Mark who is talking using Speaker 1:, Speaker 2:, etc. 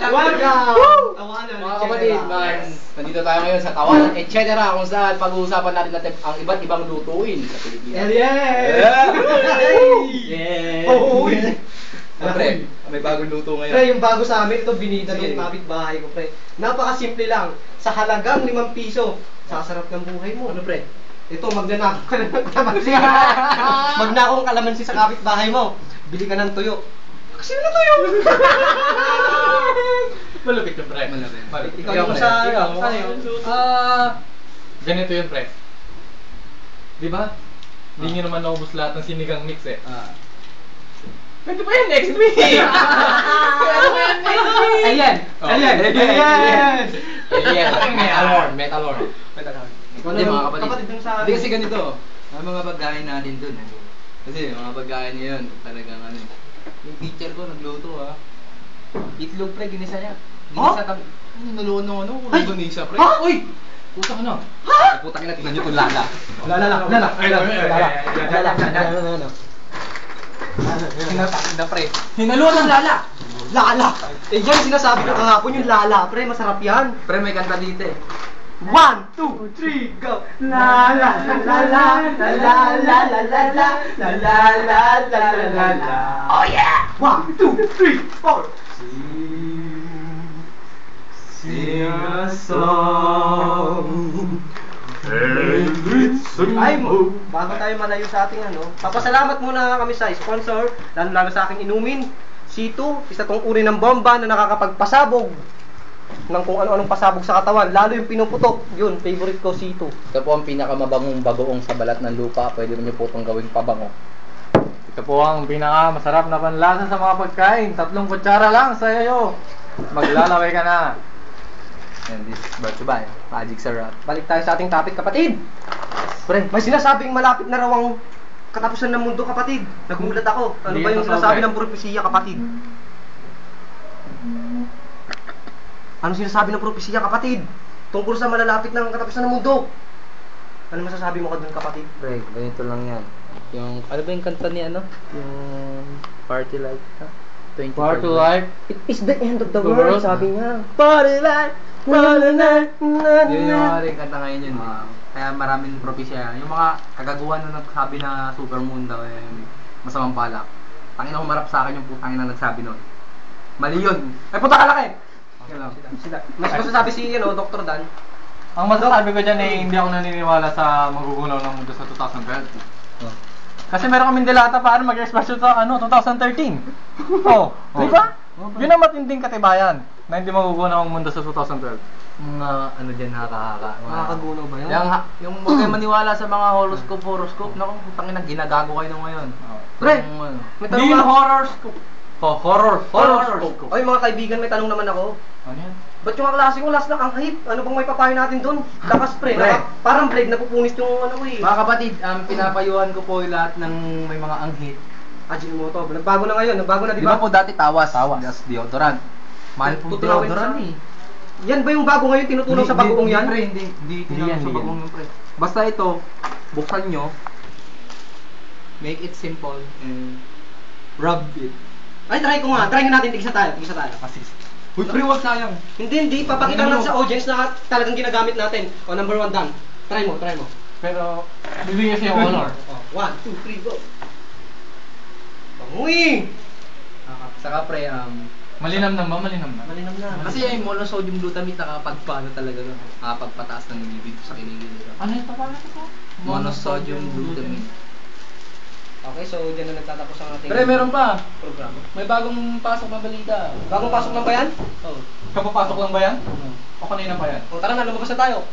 Speaker 1: Welcome!
Speaker 2: Mga kapatid, nandito tayo ngayon sa Tawanan, etc. kung saan pag-uusapan natin ang iba't ibang lutuin sa Pilipinas. Pre, may bagong luto ngayon.
Speaker 1: Pre, yung bago sa amin, ito binida ng kapitbahay ko, pre. Napakasimple lang. Sa halagang 5 piso, sasarap ng buhay mo.
Speaker 2: Ano pre?
Speaker 1: Ito, magnanakaw ka ng kalamansi. Magnakaw ang kalamansi sa kapitbahay mo. Bili ka ng tuyo. Kasi na tuyo!
Speaker 2: Malupit yung pre. Malupit.
Speaker 1: Ikaw yung sa... Ano yun?
Speaker 3: Ganito yun, pre. Di ba? Hindi nyo naman naubos lahat ng sinigang mix eh. Pwede pa yan next week!
Speaker 1: Ayan! Ayan! Ayan!
Speaker 2: Metalor.
Speaker 4: Hindi mga kapatid.
Speaker 1: ng sa...
Speaker 4: Hindi kasi ganito. Ang mga pagkain natin dun eh. Kasi mga pagkain ngayon, talagang ano eh. Yung teacher ko nagluto ah. Itlog pre, ginisa niya. Ginisa tapos, naluno ano, ginisa pre.
Speaker 1: Ha?
Speaker 4: Uy! Putang ano? Putang ina, tingnan niyo itong lala.
Speaker 1: Lala.
Speaker 4: Hinatak na pre.
Speaker 1: Hinaluan ng lala. Lala. Eh yan, sinasabi ko kahapon yung lala. Pre, masarap yan.
Speaker 4: Pre, may kanta dito eh.
Speaker 1: 1, 2, 3, go! La la la la la la la la la la la la la la la la la. Oh yeah! 1, 2, 3, 4. Sing a song. Ay, bago tayo malayo sa ating ano, papasalamat muna kami sa sponsor, lalo sa aking inumin, C2, isa tong uri ng bomba na nakakapagpasabog ng kung ano-anong pasabog sa katawan, lalo yung pinuputok, yun, favorite ko, C2.
Speaker 2: Ito po ang pinakamabangong bagoong sa balat ng lupa. Pwede niyo po itong gawing pabango.
Speaker 3: Ito po ang pinaka-masarap na panlasa sa mga pagkain. 3 kutsara lang sa iyo. Maglalaway ka na.
Speaker 4: And this is brought to by Magic Sarap.
Speaker 1: Balik tayo sa ating topic, kapatid. Pre, may sinasabing malapit na raw ang katapusan ng mundo, kapatid. Nagulat ako. Ano
Speaker 3: Hindi
Speaker 1: ba yung
Speaker 3: ito
Speaker 1: sinasabi
Speaker 3: sobra.
Speaker 1: ng propesiya, kapatid? Ano sinasabi ng propesiya, kapatid? Tungkol sa malalapit ng katapusan ng mundo. Ano masasabi mo ka dun, kapatid?
Speaker 2: Pre, ganito lang yan. Yung, ano ba yung kanta ni ano? Yung Party Life, ha? 20
Speaker 3: Part to life.
Speaker 1: It is the end of the
Speaker 3: The
Speaker 1: world,
Speaker 3: world.
Speaker 1: sabi niya. Party life!
Speaker 4: Yun yung rin kanta ngayon yun eh. Kaya maraming propesya. Yung mga kagaguhan na nagsabi na supermoon daw eh, masamang balak. Tangina humarap sa akin yung putangin na nagsabi nun. Mali yun. Ay puta ka laki! Yan lang.
Speaker 1: Mas masasabi si Dr. Dan.
Speaker 3: Ang masasabi ko dyan eh, hindi ako naniniwala sa magugunaw ng mundo sa 2012. Kasi meron kaming dilata paano mag-expression sa 2013. Di ba? Yun ang matinding katibayan na hindi magugunaw ang mundo sa 2012.
Speaker 4: Mga ano dyan nakakahaka.
Speaker 1: Nakakagunaw ba yun?
Speaker 4: Yung huwag kayo maniwala sa mga horoscope. Naku, putangin na ginagago kayo nung ngayon.
Speaker 1: Pre,
Speaker 4: Yung, ano.
Speaker 1: may
Speaker 3: Hindi
Speaker 1: tanong
Speaker 3: yung
Speaker 1: ako.
Speaker 3: horoscope. Horoscope.
Speaker 1: Oy mga kaibigan, may tanong naman ako.
Speaker 3: Ano yan?
Speaker 1: Ba't yung kaklase ko last na ang hype? Ano bang may papayo natin doon? Lakas pre, parang blade napupunis yung ano ko eh.
Speaker 4: Mga kapatid, pinapayuhan ko po yung lahat ng may mga anghit.
Speaker 1: Ajin mo to, nagbago na ngayon, nagbago na di
Speaker 4: Di
Speaker 1: ba?
Speaker 4: ba po dati tawas? Gas deodorant. Mahal po
Speaker 1: Tutulawin
Speaker 4: deodorant
Speaker 1: sa-
Speaker 4: eh.
Speaker 1: Yan ba yung bago ngayon tinutunaw sa bagoong yan?
Speaker 4: Pre, hindi
Speaker 3: yan,
Speaker 4: sa
Speaker 3: hindi
Speaker 4: bagoong yan pre. Basta ito, buksan nyo, make it simple, and rub it.
Speaker 1: Ay, try ko nga, try nga natin, tigisa tayo.
Speaker 4: Uy, pre, wag sayang.
Speaker 1: Hindi, papakita natin sa audience na talagang ginagamit natin. O, number 1 done. Try mo.
Speaker 3: Pero, bibigyan siya yung honor.
Speaker 1: 1, 2, 3, go! Panguwi!
Speaker 4: Saka pre,
Speaker 3: Malinam na ba? Malinam na.
Speaker 1: Malinam na.
Speaker 4: kasi yung monosodium glutamate nakapagpano talaga nun. Nakapagpataas ng libido sa kiligin.
Speaker 3: Ano yung papalit ito?
Speaker 4: Monosodium glutamate.
Speaker 1: Okay, so dyan na nagtatapos ang ating
Speaker 4: Pre, meron pa.
Speaker 1: programa.
Speaker 4: May bagong pasok na balita.
Speaker 1: Bagong pasok lang ba yan?
Speaker 4: Oh.
Speaker 3: Kapapasok lang ba yan? O kanina pa yan?
Speaker 1: O tara na, lumabas na tayo.